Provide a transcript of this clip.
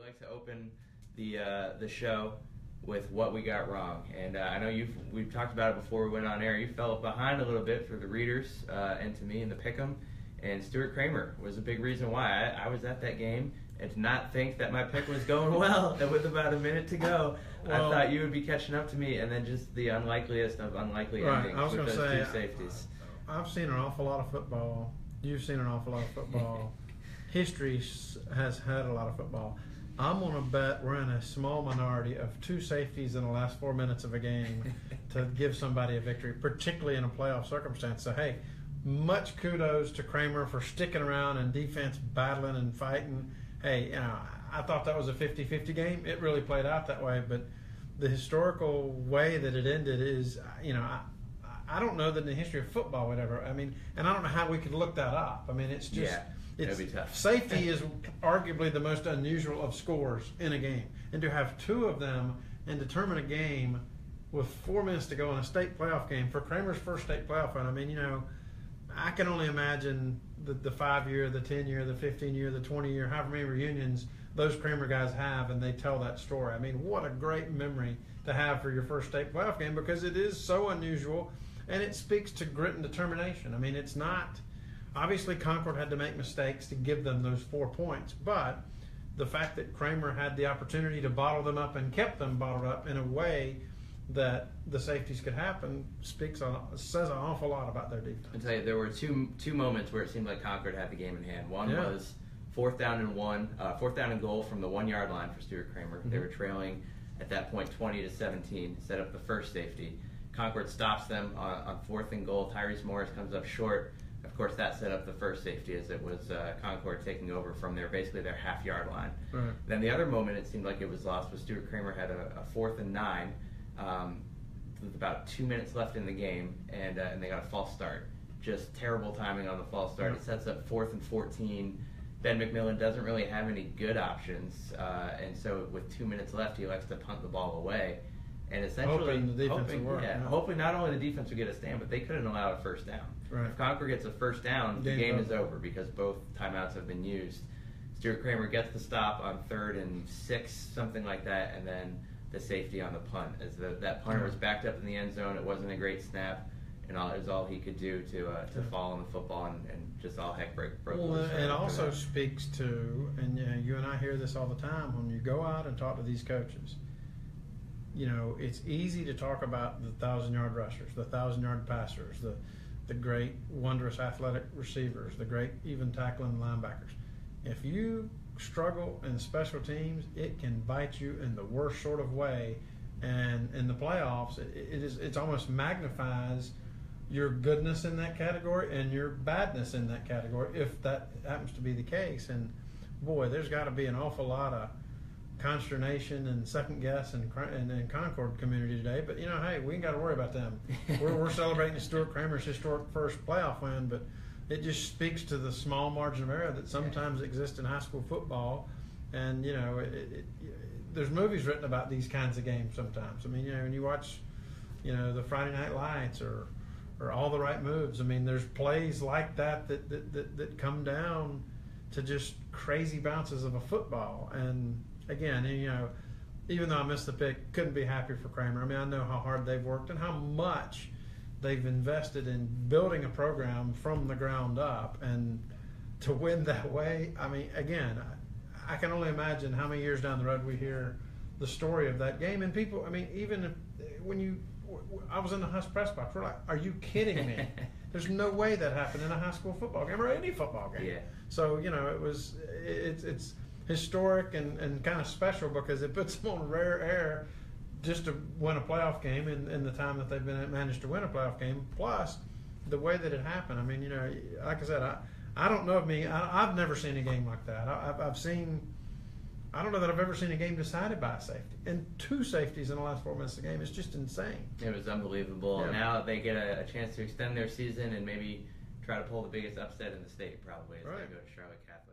like to open the show with what we got wrong, and I know we've talked about it before we went on air. You fell behind a little bit for the readers and to me in the pick'em, and Stuart Cramer was a big reason why I was at that game and did not think that my pick was going well. And with about a minute to go, I thought you would be catching up to me, and then just the unlikeliest of unlikely endings with those two safeties. I've seen an awful lot of football. You've seen an awful lot of football. History has had a lot of football. I'm going to bet we're in a small minority of two safeties in the last 4 minutes of a game to give somebody a victory, particularly in a playoff circumstance. So, hey, much kudos to Cramer for sticking around and defense battling and fighting. Hey, I thought that was a 50-50 game. It really played out that way, but the historical way that it ended is, I don't know that in the history of football, whatever. I mean, and I don't know how we could look that up. I mean, it's just it'd be tough. Safety is arguably the most unusual of scores in a game, and to have two of them and determine a game with 4 minutes to go in a state playoff game for Cramer's first state playoff run. I mean, I can only imagine the 5-year, the 10-year, the 15-year, the 20-year, however many reunions those Cramer guys have, and they tell that story. I mean, what a great memory to have for your first state playoff game, because it is so unusual, and it speaks to grit and determination. I mean, it's not – obviously Concord had to make mistakes to give them those 4 points, but the fact that Cramer had the opportunity to bottle them up and kept them bottled up in a way that the safeties could happen says an awful lot about their defense. I'll tell you, there were two moments where it seemed like Concord had the game in hand. One was fourth down and goal from the 1 yard line for Stuart Cramer. Mm-hmm. They were trailing at that point 20-17, set up the first safety. Concord stops them on 4th and goal. Tyrese Morris comes up short. Of course, that set up the first safety, as it was Concord taking over from basically their half-yard line. Right. Then the other moment it seemed like it was lost was Stuart Cramer had a 4th and 9 with about 2 minutes left in the game, and they got a false start. Just terrible timing on the false start. It sets up 4th and 14. Ben McMillan doesn't really have any good options, and so with 2 minutes left, he likes to punt the ball away. And essentially hoping not only the defense would get a stand, but they couldn't allow a first down. Right. If Concord gets a first down, the game is over because both timeouts have been used. Stuart Cramer gets the stop on 3rd and 6, something like that, and then the safety on the punt. As that punter was backed up in the end zone, it wasn't a great snap, and it was all he could do to fall on the football, and just all heck broke loose. It also speaks to, and you and I hear this all the time, when you go out and talk to these coaches, it's easy to talk about the 1,000-yard rushers, the 1,000-yard passers, the great, wondrous athletic receivers, the great even tackling linebackers. If you struggle in special teams, it can bite you in the worst sort of way. And in the playoffs, it almost magnifies your goodness in that category and your badness in that category, if that happens to be the case. And boy, there's got to be an awful lot of consternation and second guess in Concord community today, but hey, we ain't got to worry about them. We're celebrating Stuart Cramer's historic first playoff win, but it just speaks to the small margin of error that sometimes exists in high school football. And there's movies written about these kinds of games sometimes. I mean, when you watch the Friday Night Lights or All the Right Moves, I mean, there's plays like that come down to just crazy bounces of a football. And again, even though I missed the pick, couldn't be happier for Cramer. I mean, I know how hard they've worked and how much they've invested in building a program from the ground up, and to win that way. I mean, again, I can only imagine how many years down the road we hear the story of that game. And people, I mean, even I was in the Husk press box, we're like, are you kidding me? There's no way that happened in a high school football game or any football game. Yeah. So, it's historic and kind of special because it puts them on rare air just to win a playoff game in the time that they've managed to win a playoff game, plus the way that it happened. I mean, like I said, I don't know of me. I've never seen a game like that. I don't know that I've ever seen a game decided by a safety. And 2 safeties in the last 4 minutes of the game is just insane. It was unbelievable. Yeah. Now they get a chance to extend their season and maybe try to pull the biggest upset in the state, probably, as they go to Charlotte Catholic.